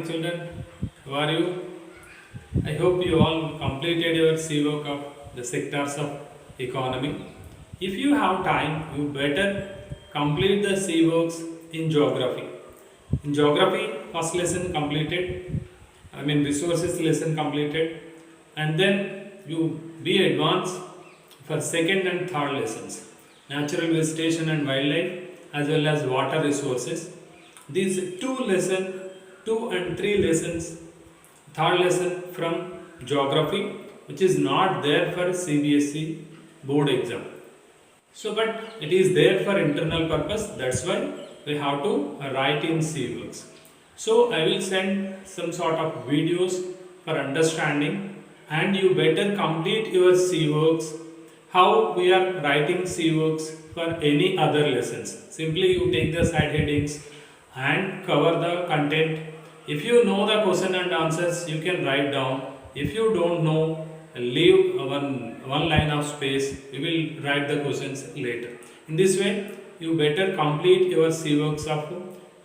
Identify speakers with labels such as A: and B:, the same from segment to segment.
A: children. How are you? I hope you all completed your C work of the sectors of economy. If you have time, you better complete the C works in geography. In geography, first lesson completed, resources lesson completed, and then you be advanced for second and third lessons, natural vegetation and wildlife, as well as water resources. These two and three lessons, third lesson from geography, which is not there for CBSE board exam. So, but it is there for internal purpose. That's why we have to write in C works. So, I will send some sort of videos for understanding, and you better complete your C works. How we are writing C works for any other lessons. Simply you take the side headings and cover the content. If you know the question and answers, you can write down. If you don't know, leave one line of space. You will write the questions later. In this way, you better complete your C works of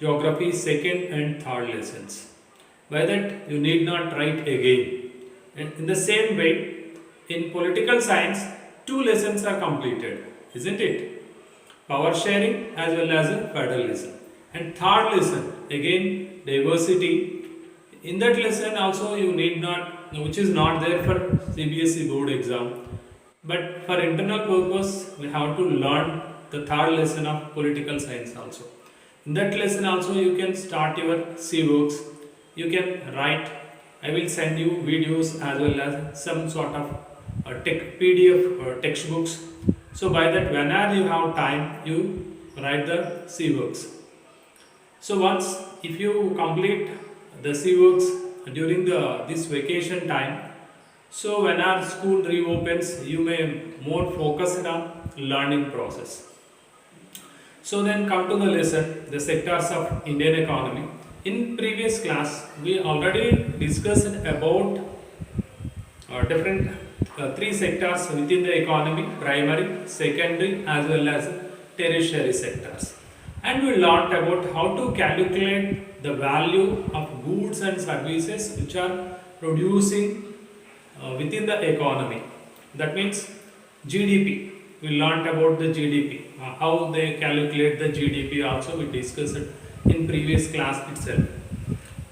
A: geography second and third lessons. By that, you need not write again. And in the same way, in political science, two lessons are completed, isn't it? Power sharing as well as federalism. And third lesson, again, diversity. In that lesson also you need not, which is not there for CBSE board exam, but for internal purpose we have to learn the third lesson of political science also. In that lesson also you can start your C works, you can write. I will send you videos as well as some sort of PDF textbooks. So by that, whenever you have time, you write the C works. So once if you complete the C works during this vacation time, so when our school reopens, you may more focused on learning process. So then come to the lesson, the sectors of Indian economy. In previous class, we already discussed about different three sectors within the economy: primary, secondary, as well as tertiary sectors. And we learnt about how to calculate the value of goods and services which are producing within the economy. That means GDP. We learnt about the GDP, how they calculate the GDP also we discussed in previous class itself.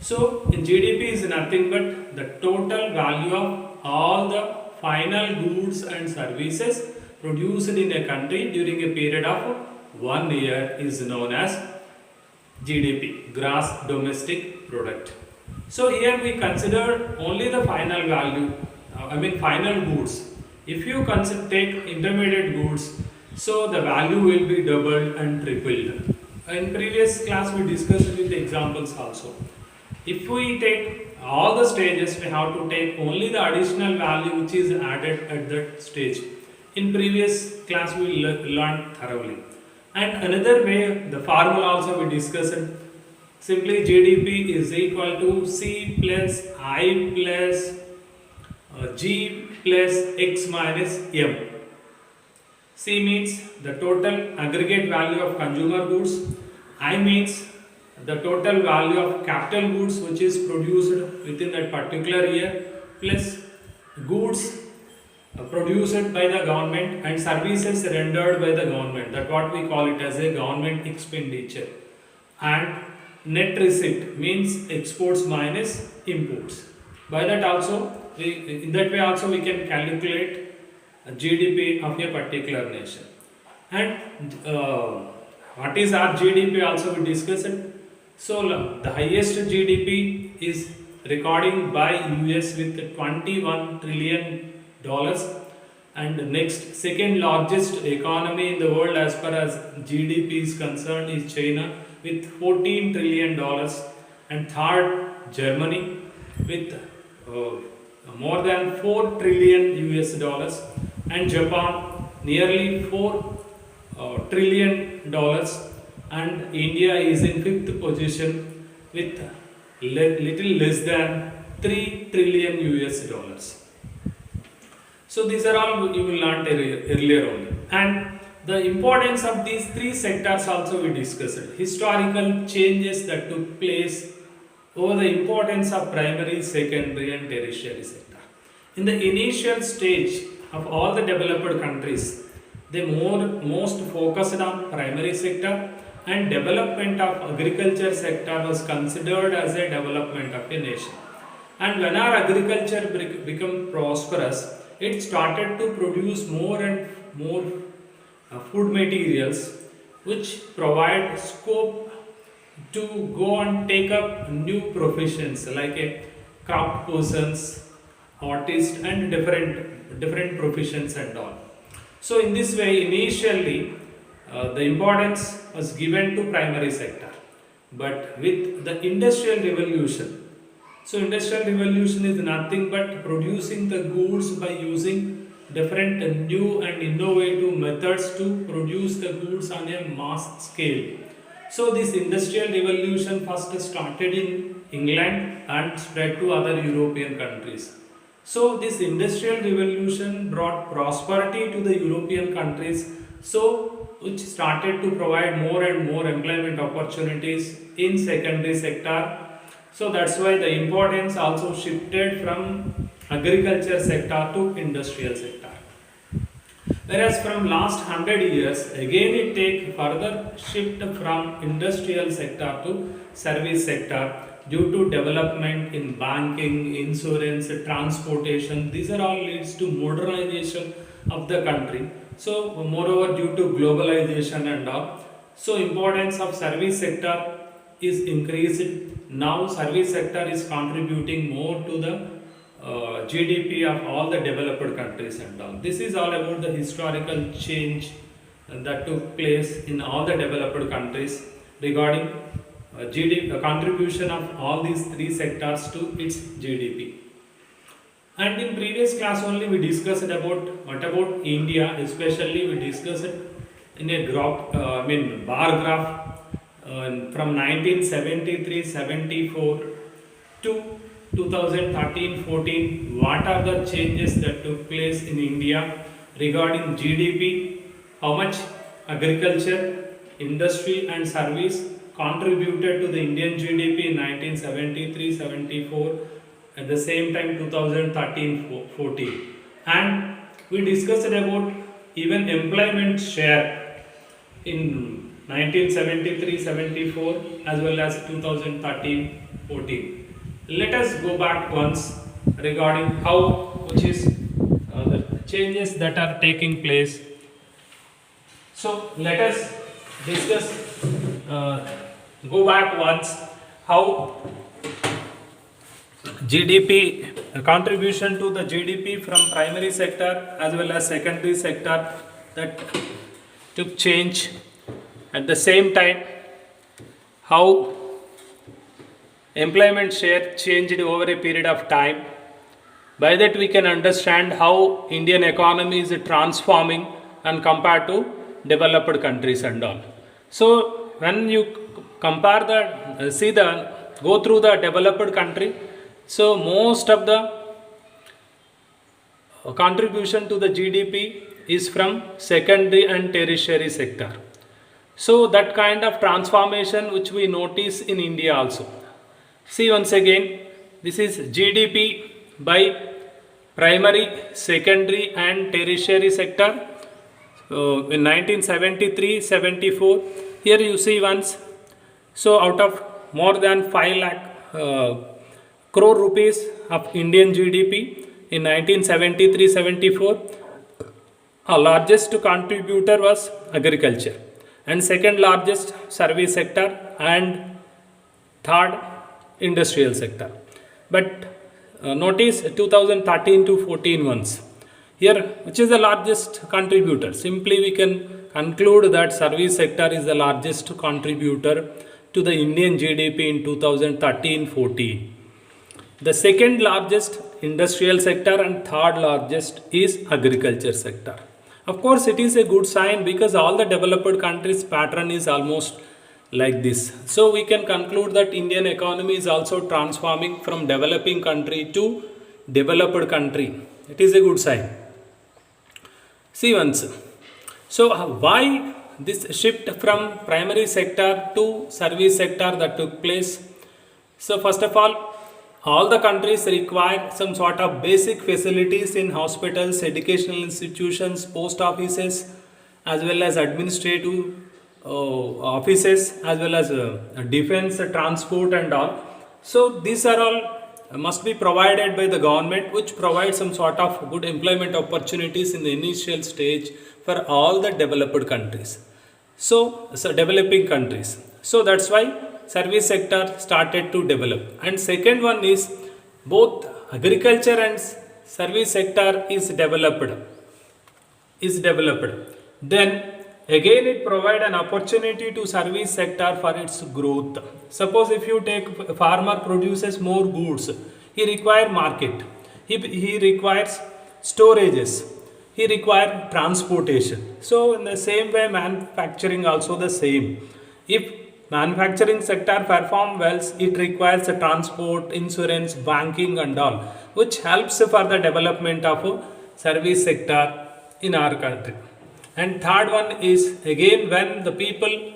A: So in GDP is nothing but the total value of all the final goods and services produced in a country during a period of 1 year is known as GDP, gross domestic product. So here we consider only the final value, final goods. If you take intermediate goods, so the value will be doubled and tripled. In previous class we discussed with examples also. If we take all the stages, we have to take only the additional value which is added at that stage. In previous class we learned thoroughly. And another way, the formula also we discussed. Simply GDP is equal to C plus I plus G plus X minus M. C means the total aggregate value of consumer goods. I means the total value of capital goods which is produced within that particular year, plus goods produced by the government and services rendered by the government. That what we call it as a government expenditure. And net receipt means exports minus imports. By that also, in that way also we can calculate GDP of a particular nation. And what is our GDP also we discussed. So the highest GDP is recording by US with $21 trillion, and next second largest economy in the world as far as GDP is concerned is China with $14 trillion, and third Germany with more than $4 trillion US, and Japan nearly $4 trillion, and India is in fifth position with little less than $3 trillion US. So these are all you will learn earlier only. And the importance of these three sectors also we discussed. Historical changes that took place over the importance of primary, secondary and tertiary sector. In the initial stage of all the developed countries, they most focused on primary sector, and development of agriculture sector was considered as a development of a nation. And when our agriculture become prosperous, it started to produce more and more food materials which provide scope to go and take up new professions like a craft persons, artists and different professions and all. So in this way, initially the importance was given to primary sector, but with the industrial revolution, so industrial revolution is nothing but producing the goods by using different new and innovative methods to produce the goods on a mass scale. So this industrial revolution first started in England and spread to other European countries. So this industrial revolution brought prosperity to the European countries, so which started to provide more and more employment opportunities in secondary sector. So that's why the importance also shifted from agriculture sector to industrial sector. Whereas from last 100 years, again it take further shift from industrial sector to service sector due to development in banking, insurance, transportation. These are all leads to modernization of the country. So moreover due to globalization and all, so importance of service sector is increased. Now service sector is contributing more to the GDP of all the developed countries and all. This is all about the historical change that took place in all the developed countries regarding GDP contribution of all these three sectors to its GDP. And in previous class only we discussed about what about India, especially we discussed it in a graph, bar graph from 1973-74 to 2013-14. What are the changes that took place in India regarding GDP? How much agriculture, industry and service contributed to the Indian GDP in 1973-74, at the same time 2013-14. And we discussed about even employment share in 1973-74 as well as 2013-14. Let us go back once regarding how, which is the changes that are taking place. So let us discuss, go back once how GDP contribution to the GDP from primary sector as well as secondary sector that took change. At the same time, how employment share changed over a period of time. By that we can understand how Indian economy is transforming and compared to developed countries and all. So when you compare the, go through the developed country, so most of the contribution to the GDP is from secondary and tertiary sector. So that kind of transformation which we notice in India also. See once again, this is GDP by primary, secondary and tertiary sector in 1973-74. Here you see once, so out of more than 5 lakh crore rupees of Indian GDP in 1973-74, our largest contributor was agriculture, and second largest service sector, and third industrial sector. But notice 2013 to 14 once. Here, which is the largest contributor? Simply we can conclude that service sector is the largest contributor to the Indian GDP in 2013-14. The second largest industrial sector and third largest is agriculture sector. Of course, it is a good sign because all the developed countries' pattern is almost like this. So we can conclude that Indian economy is also transforming from developing country to developed country. It is a good sign. See once. So why this shift from primary sector to service sector that took place? So first of all the countries require some sort of basic facilities in hospitals, educational institutions, post offices, as well as administrative offices, as well as defense, transport, and all. So these are all must be provided by the government, which provides some sort of good employment opportunities in the initial stage for all the developed countries. So developing countries. So that's why service sector started to develop. And second one is both agriculture and service sector is developed. Then again it provide an opportunity to service sector for its growth. Suppose if you take farmer produces more goods, he require market, he requires storages, he require transportation. So in the same way manufacturing also the same. If manufacturing sector perform well, it requires a transport, insurance, banking, and all, which helps for the development of a service sector in our country. And third one is again when the people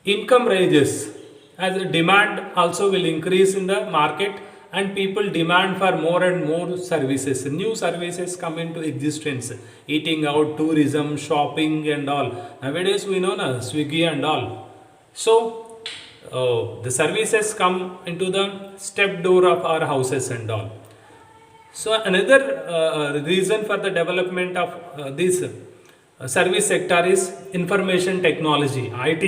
A: income raises, as a demand also will increase in the market, and people demand for more and more services. New services come into existence, eating out, tourism, shopping, and all. Nowadays we know Swiggy and all. So the services come into the step door of our houses and all. So another reason for the development of this service sector is information technology. IT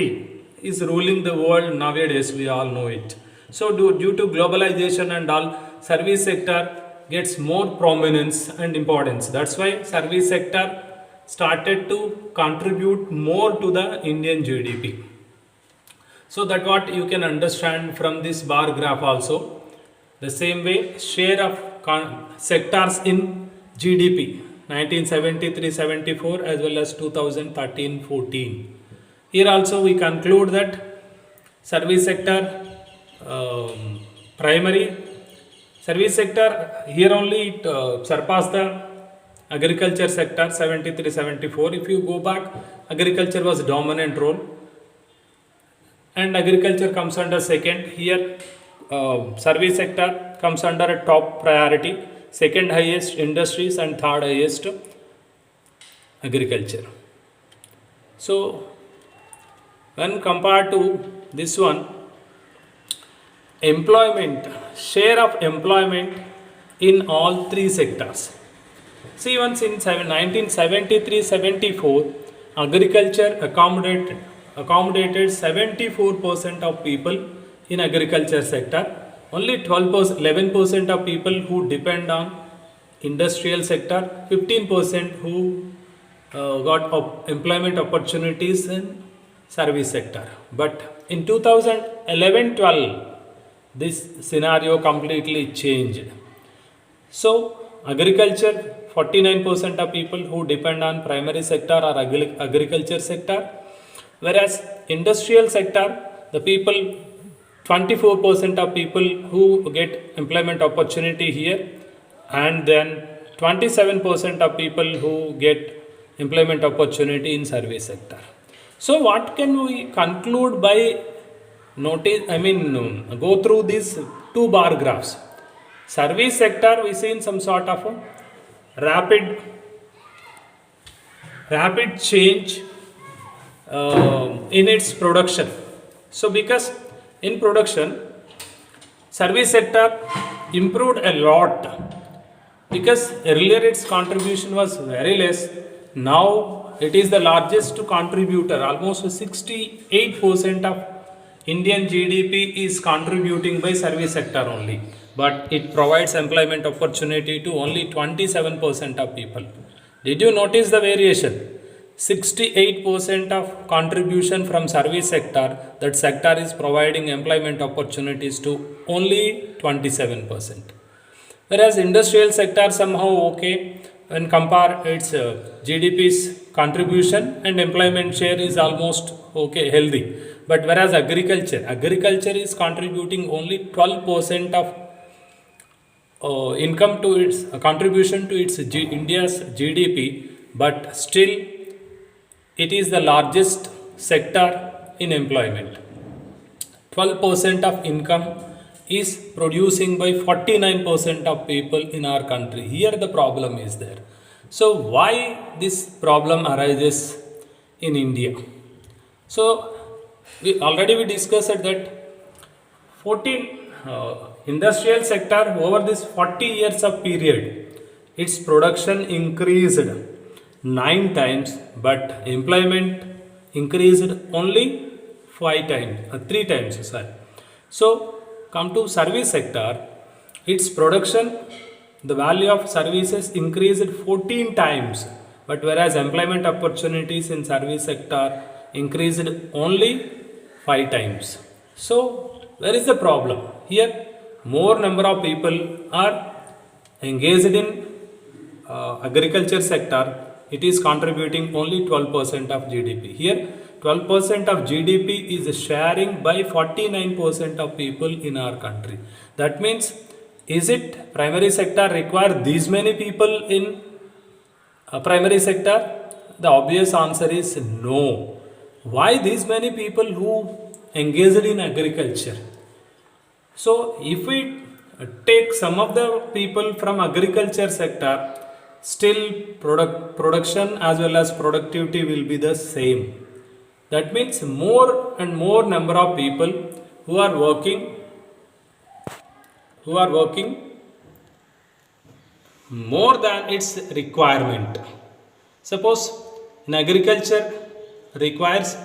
A: is ruling the world nowadays, we all know it. So due to globalization and all, service sector gets more prominence and importance. That's why service sector started to contribute more to the Indian GDP. So that what you can understand from this bar graph also. The same way share of sectors in GDP 1973-74 as well as 2013-14. Here also we conclude that service sector primary service sector here only it surpassed the agriculture sector 73-74. If you go back, agriculture was dominant role and agriculture comes under second. Here service sector comes under a top priority, second highest industries, and third highest agriculture. So when compared to this one, employment, share of employment in all three sectors. See, once in 1973-74, agriculture accommodated 74% of people in agriculture sector. Only 11% of people who depend on industrial sector, 15% who got employment opportunities in service sector. But in 2011-12, this scenario completely changed. So agriculture, 49% of people who depend on primary sector or agriculture sector, whereas industrial sector, the people 24% of people who get employment opportunity here, and then 27% of people who get employment opportunity in service sector. So what can we conclude by go through these two bar graphs? Service sector, we see in some sort of a rapid change in its production. So because in production, service sector improved a lot, because earlier its contribution was very less. Now it is the largest contributor. Almost 68% of Indian GDP is contributing by service sector only, but it provides employment opportunity to only 27% of people. Did you notice the variation? 68% of contribution from service sector, that sector is providing employment opportunities to only 27%. Whereas industrial sector somehow okay, when compare its GDP's contribution and employment share is almost okay, healthy. But whereas agriculture is contributing only 12% of income to its contribution to its India's GDP, but still it is the largest sector in employment. 12% of income is producing by 49% of people in our country. Here the problem is there. So why this problem arises in India? So we discussed that 14 industrial sector over this 40 years of period, its production increased 9 times, but employment increased only 5 times, 3 times, sorry. So come to service sector, its production, the value of services increased 14 times, but whereas employment opportunities in service sector increased only 5 times. So where is the problem? Here more number of people are engaged in agriculture sector. It is contributing only 12% of GDP. Here 12% of GDP is sharing by 49% of people in our country. That means, is it primary sector require these many people in primary sector? The obvious answer is no. Why these many people who engaged in agriculture? So if we take some of the people from agriculture sector, still production as well as productivity will be the same. That means more and more number of people who are working more than its requirement. Suppose in agriculture requires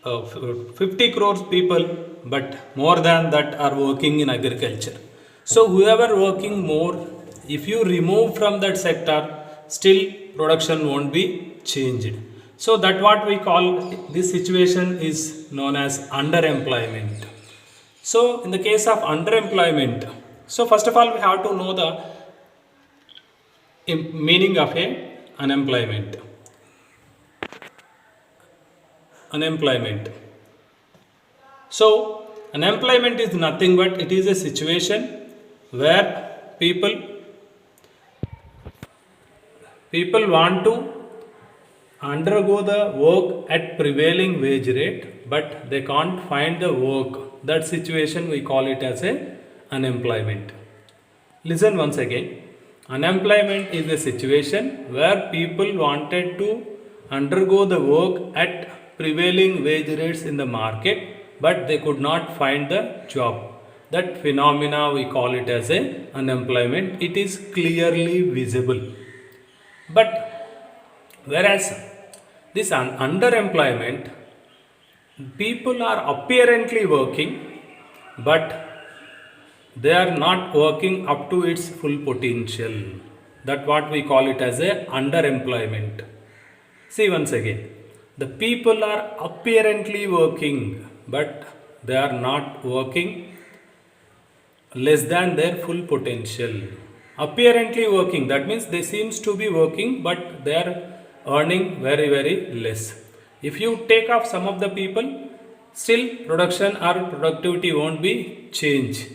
A: 50 crores people, but more than that are working in agriculture. So whoever working more, if you remove from that sector, still production won't be changed. So that what we call, this situation is known as underemployment. So in the case of underemployment, so first of all we have to know the meaning of a unemployment. So unemployment is nothing but it is a situation where people want to undergo the work at prevailing wage rate, but they can't find the work. That situation we call it as a unemployment. Listen once again. Unemployment is a situation where people wanted to undergo the work at prevailing wage rates in the market, but they could not find the job. That phenomena we call it as a unemployment. It is clearly visible. But whereas this underemployment, people are apparently working, but they are not working up to its full potential. That what we call it as a underemployment. See once again, the people are apparently working, but they are not working less than their full potential. Apparently working, that means they seems to be working, but they are earning very, very less. If you take off some of the people, still production or productivity won't be changed.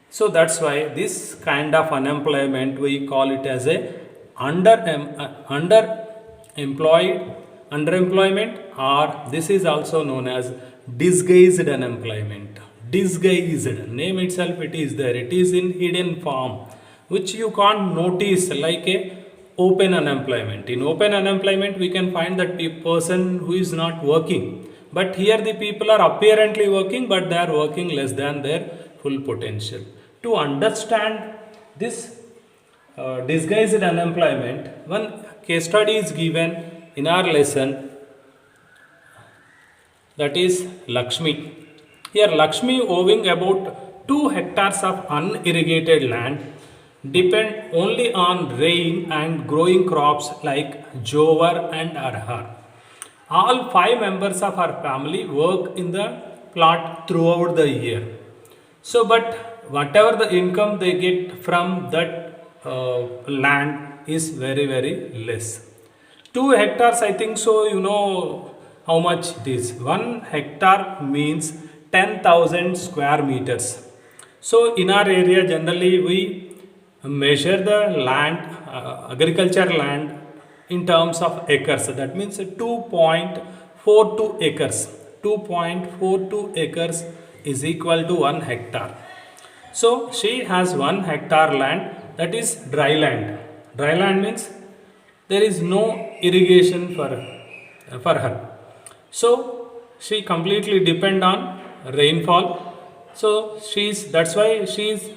A: So that's why this kind of unemployment we call it as a underemployment, or this is also known as disguised unemployment. Disguised, name itself it is there, it is in hidden form, which you can't notice, like a open unemployment. In open unemployment we can find that person who is not working, but here the people are apparently working, but they are working less than their full potential. To understand this disguised unemployment, one case study is given in our lesson, that is Lakshmi. Here Lakshmi, owing about 2 hectares of unirrigated land, depend only on rain and growing crops like jowar and arhar. All 5 members of her family work in the plot throughout the year. So but whatever the income they get from that land is very, very less. 2 hectares, I think so, you know how much it is. 1 hectare means 10,000 square meters. So in our area generally we measure the land, agriculture land, in terms of acres. That means 2.42 acres. 2.42 acres is equal to 1 hectare. So she has 1 hectare land, that is dry land. Dry land means there is no irrigation for her. So she completely depend on rainfall. So that's why she is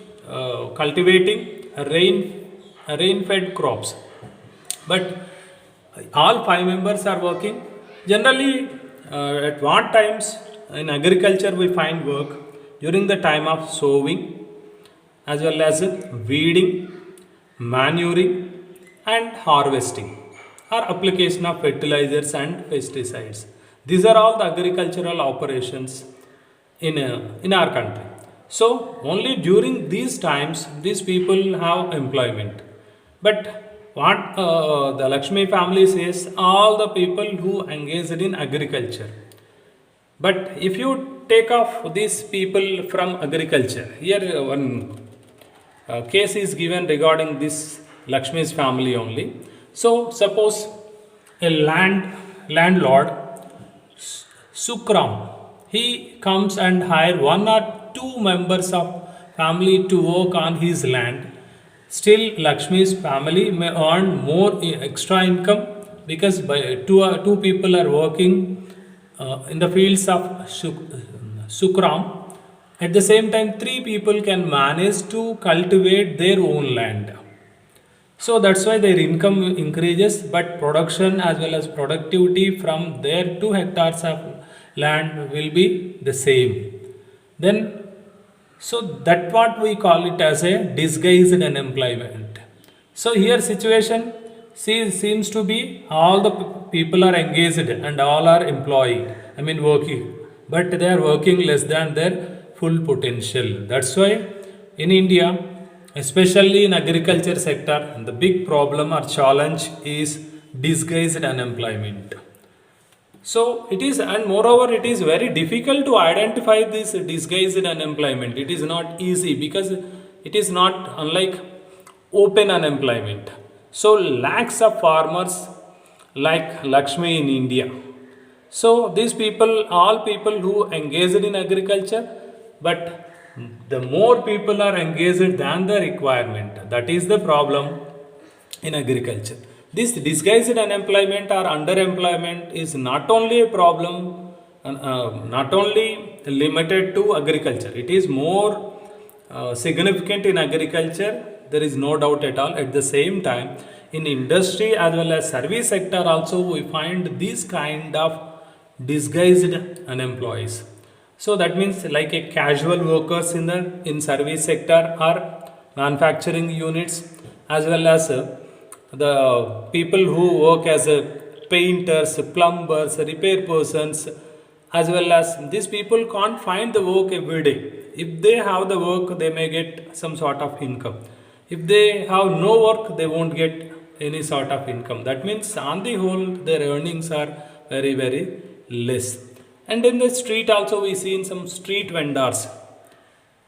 A: cultivating rain fed crops. But all five members are working. Generally, at what times in agriculture we find work during the time of sowing, as well as weeding, manuring, and harvesting, or application of fertilizers and pesticides. These are all the agricultural operations in our country. So only during these times these people have employment. But what the Lakshmi family says, all the people who engaged in agriculture. But if you take off these people from agriculture, here one case is given regarding this Lakshmi's family only. So suppose a landlord Sukram, he comes and hire one or two members of family to work on his land. Still, Lakshmi's family may earn more extra income because by two people are working in the fields of Sukram. At the same time, three people can manage to cultivate their own land. So that's why their income increases, but production as well as productivity from their 2 hectares of land will be the same. Then, so that what we call it as a disguised unemployment. So here situation seems to be all the people are engaged and all are employed. I mean working, but they are working less than their full potential. That's why in India, especially in agriculture sector, the big problem or challenge is disguised unemployment. So it is, and moreover, it is very difficult to identify this disguised unemployment. It is not easy because it is not unlike open unemployment. So lakhs of farmers like Lakshmi in India. So these people, all people who engaged in agriculture, but the more people are engaged than the requirement. That is the problem in agriculture. This disguised unemployment or underemployment is not only a problem, not only limited to agriculture. It is more significant in agriculture. There is no doubt at all. At the same time, in industry as well as service sector also, we find this kind of disguised unemployees. So that means like a casual workers in service sector or manufacturing units, as well as the people who work as painters, plumbers, repair persons, as well as these people can't find the work every day. If they have the work, they may get some sort of income. If they have no work, they won't get any sort of income. That means on the whole, their earnings are very, very less. And in the street also we see in some street vendors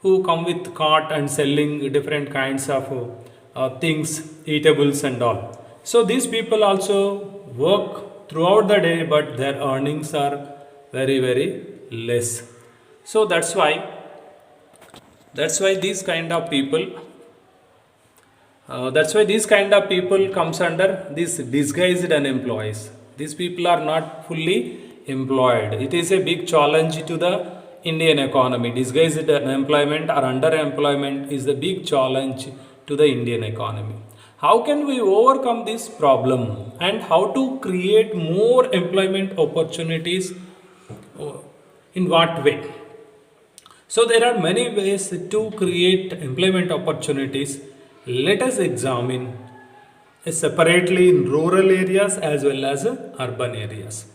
A: who come with cart and selling different kinds of things, eatables and all. So these people also work throughout the day, but their earnings are very, very less. So that's why these kind of people comes under these disguised unemployees. These people are not fully employed. It is a big challenge to the Indian economy. Disguised unemployment or underemployment is the big challenge to the Indian economy. How can we overcome this problem and how to create more employment opportunities? In what way? So there are many ways to create employment opportunities. Let us examine separately in rural areas as well as urban areas.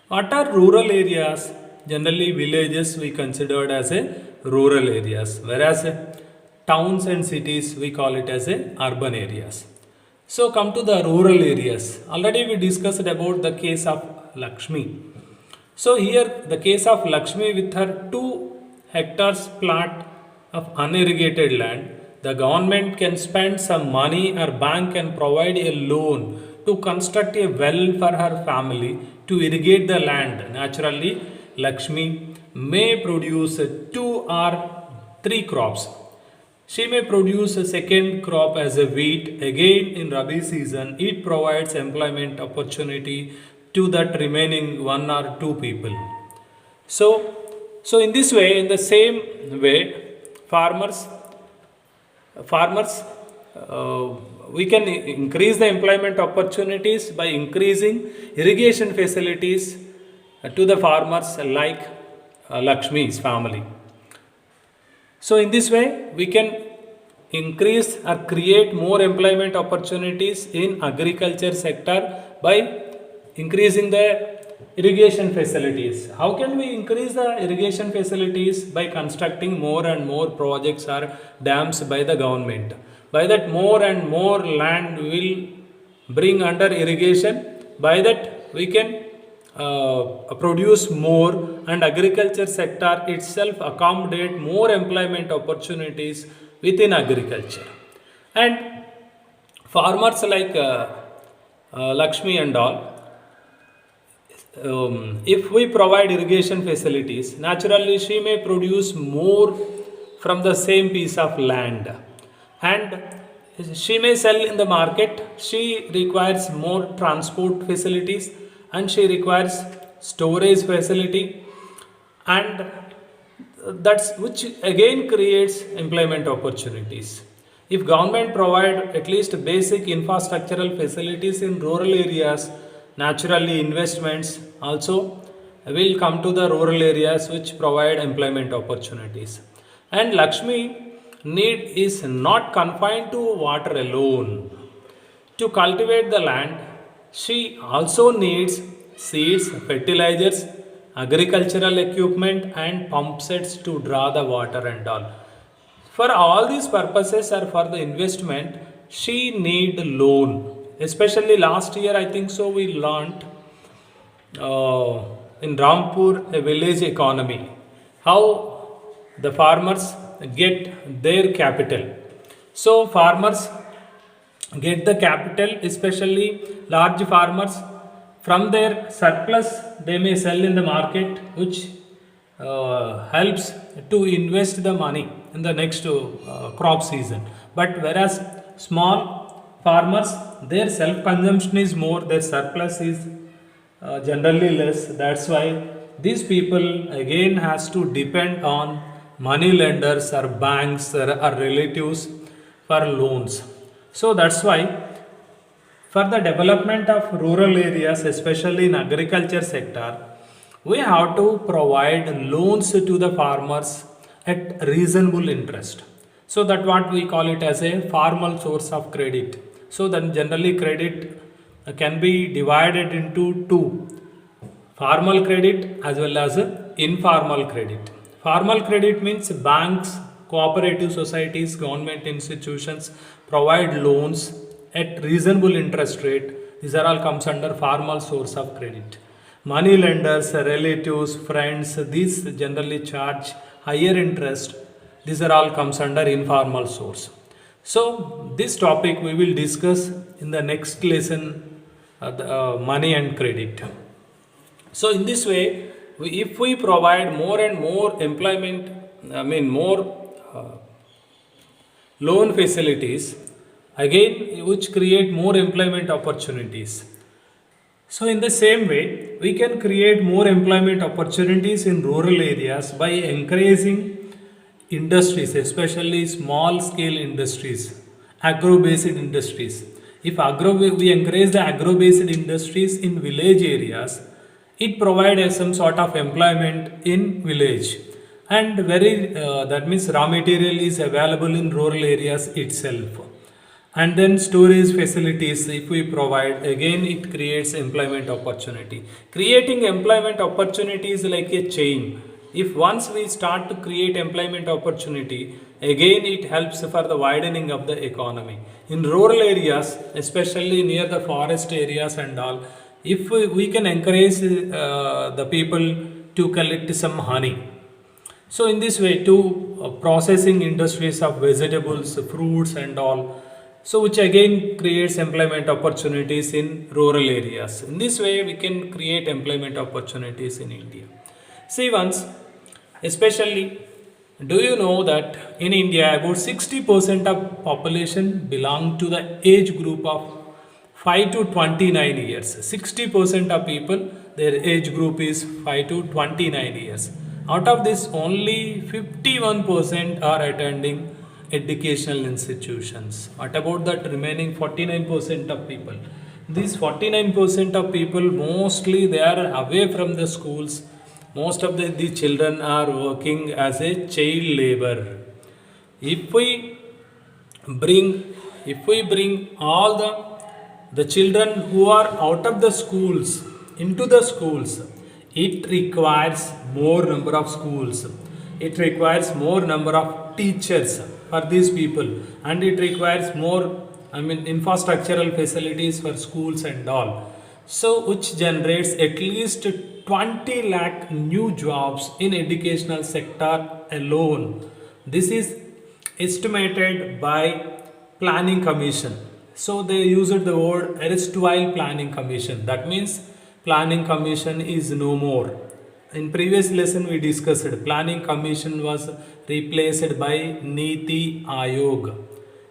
A: What are rural areas? Generally villages we considered as a rural areas, whereas towns and cities we call it as a urban areas. So come to the rural areas. Already we discussed about the case of Lakshmi. So here the case of Lakshmi with her 2 hectares plot of unirrigated land, the government can spend some money or bank can provide a loan to construct a well for her family to irrigate the land. Naturally, Lakshmi may produce two or three crops. She may produce a second crop as a wheat again in Rabi season. It provides employment opportunity to that remaining one or two people. So, so in this way, in the same way, farmers farmers we can increase the employment opportunities by increasing irrigation facilities to the farmers like Lakshmi's family. So in this way we can increase or create more employment opportunities in agriculture sector by increasing the irrigation facilities. How can we increase the irrigation facilities? By constructing more and more projects or dams by the government. By that more and more land will bring under irrigation. By that we can produce more, and agriculture sector itself accommodate more employment opportunities within agriculture. And farmers like Lakshmi and all, if we provide irrigation facilities, naturally she may produce more from the same piece of land, and she may sell in the market. She requires more transport facilities, and she requires storage facility, and that's which again creates employment opportunities. If government provide at least basic infrastructural facilities in rural areas, naturally investments also will come to the rural areas which provide employment opportunities. And Lakshmi need is not confined to water alone. To cultivate the land, she also needs seeds, fertilizers, agricultural equipment, and pump sets to draw the water and all. For all these purposes or for the investment, she need loan. Especially last year, I think so, we learnt in Rampur a village economy, how the farmers get their capital. So farmers get the capital, especially large farmers. From their surplus, they may sell in the market, which helps to invest the money in the next crop season. But whereas small farmers, their self consumption is more, their surplus is generally less. That's why these people again has to depend on money lenders or banks or relatives for loans. So that's why for the development of rural areas, especially in agriculture sector, we have to provide loans to the farmers at reasonable interest. So that what we call it as a formal source of credit. So then generally credit can be divided into two: formal credit as well as informal credit. Formal credit means banks, cooperative societies, government institutions provide loans at reasonable interest rate. These are all comes under formal source of credit. Money lenders, relatives, friends, these generally charge higher interest. These are all comes under informal source. So this topic we will discuss in the next lesson, money and credit. So in this way, if we provide more and more employment, more loan facilities, again which create more employment opportunities. So in the same way, we can create more employment opportunities in rural areas by encouraging industries, especially small scale industries, agro based industries. If we encourage the agro based industries in village areas, it provides some sort of employment in village, and very that means raw material is available in rural areas itself. And then storage facilities, if we provide, again it creates employment opportunity. Creating employment opportunity is like a chain. If once we start to create employment opportunity, again it helps for the widening of the economy. In rural areas, especially near the forest areas and all, if we can encourage the people to collect some honey. So in this way, to processing industries of vegetables, fruits and all, so which again creates employment opportunities in rural areas. In this way, we can create employment opportunities in India. See once, Especially, do you know that in India about 60% of population belong to the age group of 5 to 29 years. 60% of people, their age group is 5 to 29 years. Out of this, only 51% are attending educational institutions. What about that remaining 49% of people? These 49% of people, mostly they are away from the schools. Most of the children are working as a child labor. If we bring all the children who are out of the schools into the schools, it requires more number of schools, it requires more number of teachers for these people, and it requires more, I mean, infrastructural facilities for schools and all, so which generates at least 20 lakh new jobs in educational sector alone. This is estimated by planning commission. So they used the word erstwhile planning commission. That means planning commission is no more. In previous lesson we discussed planning commission was replaced by Niti Aayog.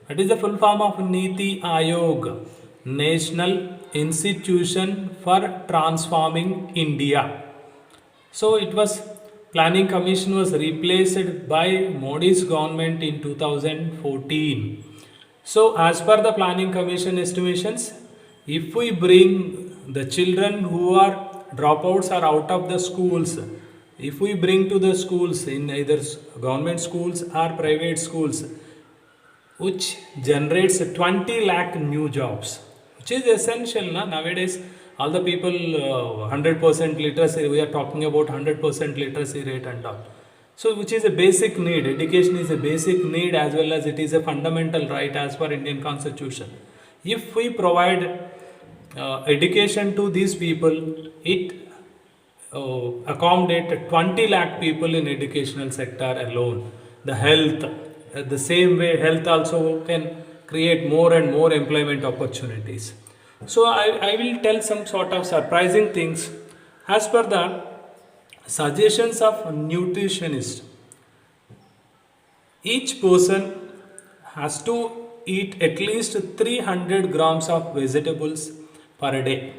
A: What is the full form of Niti Aayog? National Institution for Transforming India. So it was planning commission was replaced by Modi's government in 2014. So as per the planning commission estimations, if we bring the children who are dropouts are out of the schools, if we bring to the schools in either government schools or private schools, which generates 20 lakh new jobs, which is essential nowadays. All the people 100% literacy, we are talking about 100% literacy rate and all. So which is a basic need. Education is a basic need as well as it is a fundamental right as per Indian constitution. If we provide education to these people, it accommodate 20 lakh people in educational sector alone. The health, the same way health also can create more and more employment opportunities. So I will tell some sort of surprising things as per the suggestions of nutritionists. Each person has to eat at least 300 grams of vegetables per day.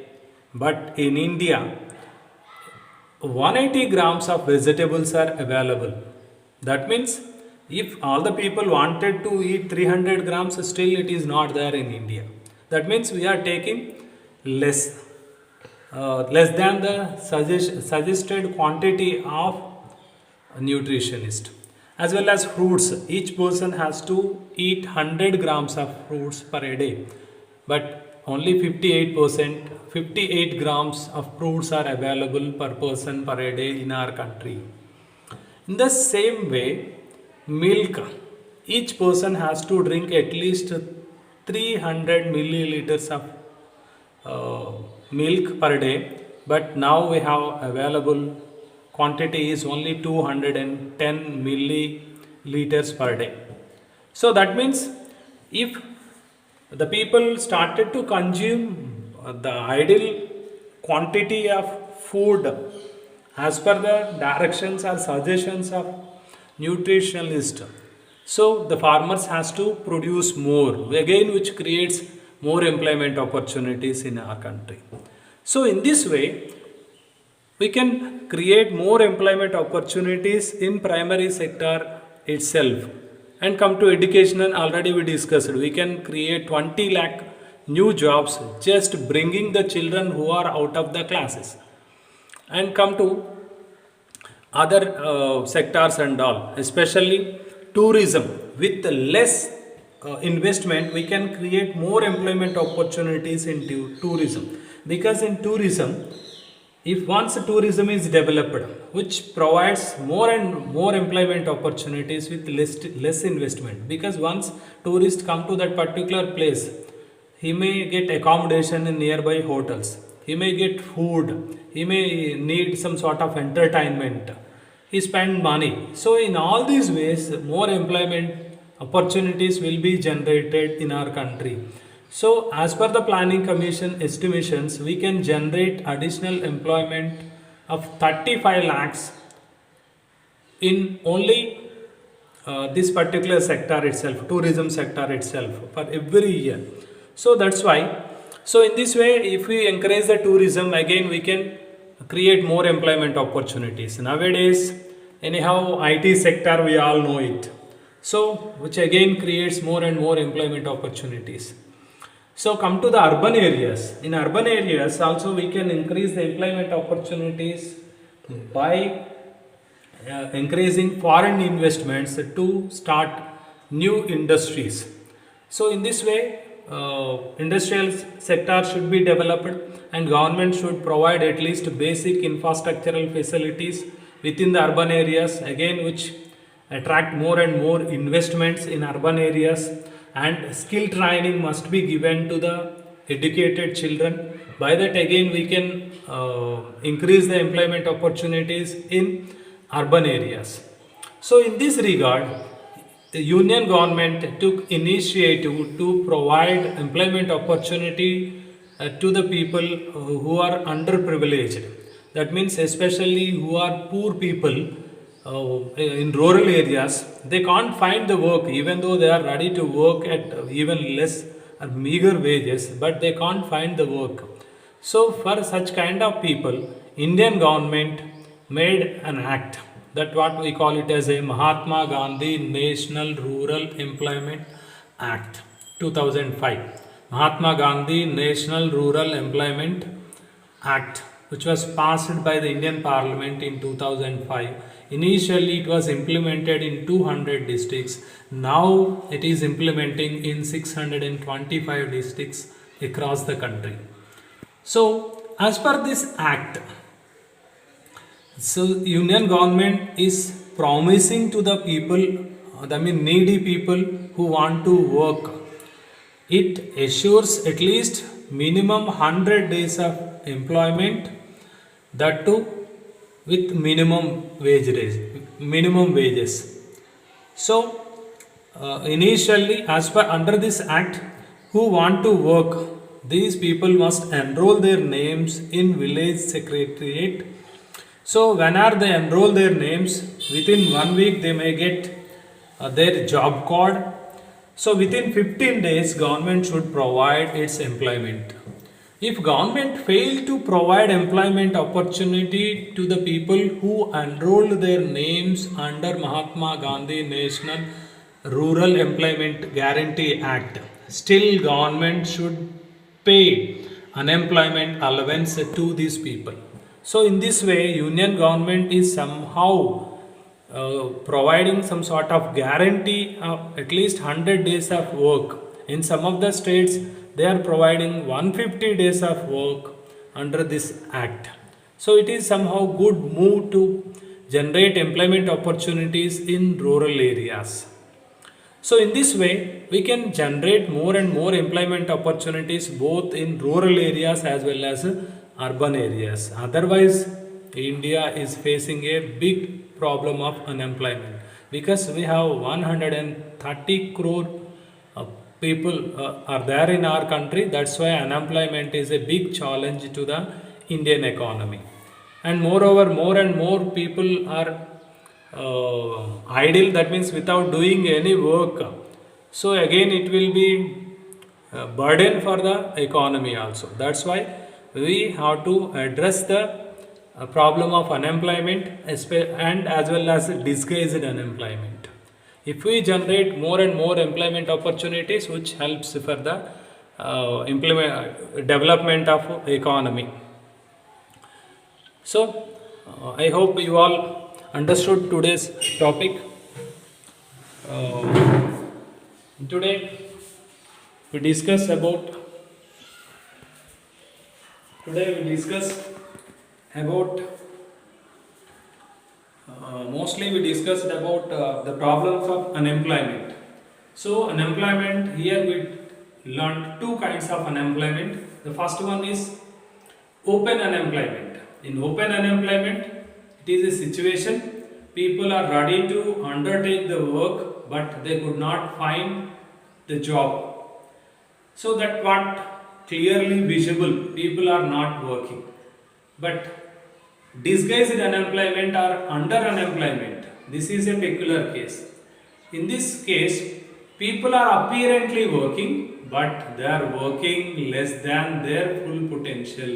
A: But in India, 180 grams of vegetables are available. That means if all the people wanted to eat 300 grams, still it is not there in India. That means we are taking less than the suggested quantity of a nutritionist. As well as fruits, each person has to eat 100 grams of fruits per day, but only 58 grams of fruits are available per person per day in our country. In the same way, milk, each person has to drink at least 300 milliliters of milk per day, but now we have available quantity is only 210 milliliters per day. So that means if the people started to consume the ideal quantity of food as per the directions or suggestions of nutritionist, so the farmers has to produce more, again which creates more employment opportunities in our country. So in this way we can create more employment opportunities in primary sector itself. And come to education, and already we discussed, we can create 20 lakh new jobs just bringing the children who are out of the classes. And come to other sectors and all, especially tourism. With less investment, we can create more employment opportunities in tourism. Because in tourism, if once tourism is developed, which provides more and more employment opportunities with less investment, because once tourists come to that particular place, he may get accommodation in nearby hotels, he may get food, he may need some sort of entertainment, he spend money. So in all these ways, more employment opportunities will be generated in our country. So as per the planning commission estimations, we can generate additional employment of 35 lakhs in only this particular sector itself, tourism sector itself, for every year. So that's why. So in this way, if we encourage the tourism, again we can create more employment opportunities. Nowadays, anyhow, IT sector we all know it. So which again creates more and more employment opportunities. So come to the urban areas. In urban areas also we can increase the employment opportunities by encouraging foreign investments to start new industries. So in this way, industrial sector should be developed and government should provide at least basic infrastructural facilities within the urban areas, again which attract more and more investments in urban areas, and skill training must be given to the educated children. By that again we can increase the employment opportunities in urban areas. So in this regard, the union government took initiative to provide employment opportunity to the people who are underprivileged. That means especially who are poor people in rural areas. They can't find the work even though they are ready to work at even less or meager wages, but they can't find the work. So for such kind of people, Indian government made an act, that what we call it as a Mahatma Gandhi National Rural Employment Act 2005. Mahatma Gandhi National Rural Employment Act, which was passed by the Indian Parliament in 2005. Initially, it was implemented in 200 districts. Now, it is implementing in 625 districts across the country. So, as per this act, so union government is promising to the people, I mean needy people who want to work, it assures at least minimum 100 days of employment, that too with minimum wages. So initially, as per under this act, who want to work, these people must enroll their names in village secretariat. So when are they enroll their names, within 1 week they may get their job card. So within 15 days government should provide its employment. If government fail to provide employment opportunity to the people who enrolled their names under Mahatma Gandhi National Rural Employment Guarantee Act, still government should pay unemployment allowance to these people. So in this way, union government is somehow providing some sort of guarantee of at least 100 days of work. In some of the states, they are providing 150 days of work under this act. So it is somehow good move to generate employment opportunities in rural areas. So in this way, we can generate more and more employment opportunities both in rural areas as well as urban areas. Otherwise, India is facing a big problem of unemployment because we have 130 crore people are there in our country. That's why unemployment is a big challenge to the Indian economy. And moreover, more and more people are idle, that means without doing any work. So again it will be a burden for the economy also. That's why we have to address the problem of unemployment and as well as disguised unemployment. If we generate more and more employment opportunities, which helps for the development of economy. So I hope you all understood today's topic. Today we discuss about mostly we discussed about the problems of unemployment. So unemployment, here we learned two kinds of unemployment. The first one is open unemployment. In open unemployment, it is a situation people are ready to undertake the work but they could not find the job. So that what clearly visible, people are not working. But disguised unemployment or under unemployment, This is a peculiar case. In this case, people are apparently working, but they are working less than their full potential.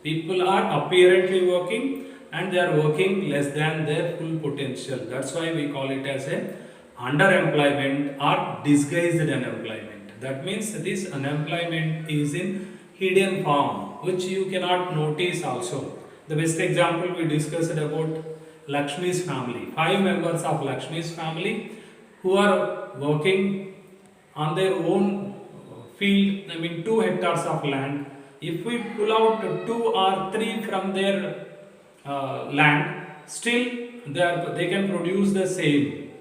A: People are apparently working and they are working less than their full potential. That's why we call it as a underemployment or disguised unemployment. That means this unemployment is in hidden form, which you cannot notice also. The best example we discussed about Lakshmi's family. 5 members of Lakshmi's family who are working on their own field, 2 hectares of land. If we pull out 2 or 3 from their land, still they can produce the same.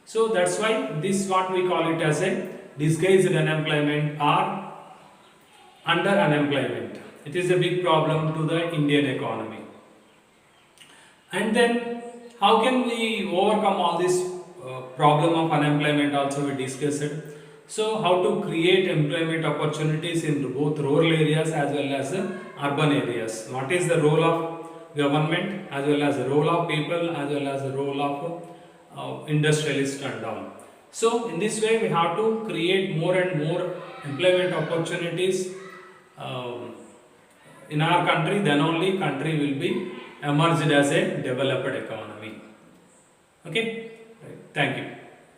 A: So that's why this what we call it as a disguised unemployment or under unemployment. It is a big problem to the Indian economy. And then how can we overcome all this problem of unemployment also we discussed. So how to create employment opportunities in both rural areas as well as urban areas. What is the role of government as well as the role of people as well as the role of industrialists and all. So in this way we have to create more and more employment opportunities in our country, then only country will be emerged as a developed economy. Okay, right. Thank you.